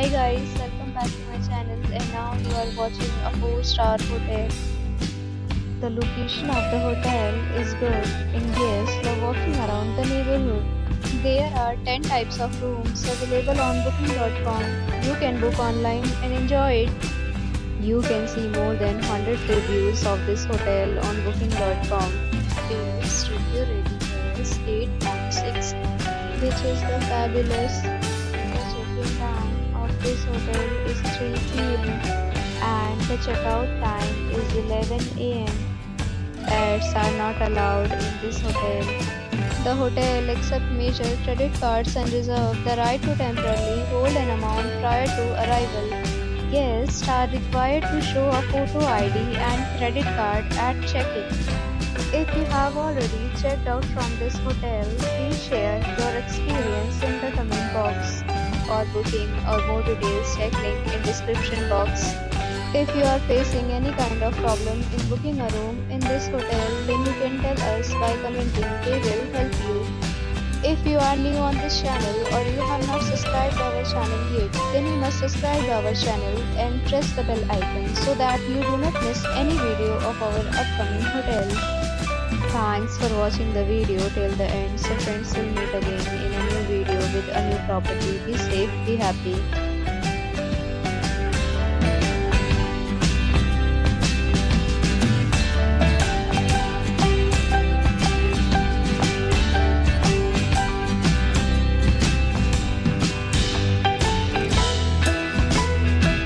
Hi guys, welcome back to my channel and now you are watching a 4-star hotel. The location of the hotel is good and guests love walking around the neighborhood. There are 10 types of rooms available on booking.com. You can book online and enjoy it. You can see more than 100 reviews of this hotel on booking.com. Its review rating is 8.6, which is the fabulous. The check-in time of this hotel is 3 p.m. and the checkout time is 11 a.m. Pets are not allowed in this hotel. The hotel accepts major credit cards and reserves the right to temporarily hold an amount prior to arrival. Guests are required to show a photo ID and credit card at check-in. If you have already checked out from this hotel, please share your experience in the comment box. For booking or more details, check link in description box. If you are facing any kind of problem in booking a room in this hotel, then you can tell us by commenting. We will help you. If you are new on this channel or you have not subscribed our channel yet, then you must subscribe our channel and press the bell icon so that you do not miss any video of our upcoming hotel. Thanks for watching the video till the end. So friends, will meet again in a new video with a new property. Be safe, be happy.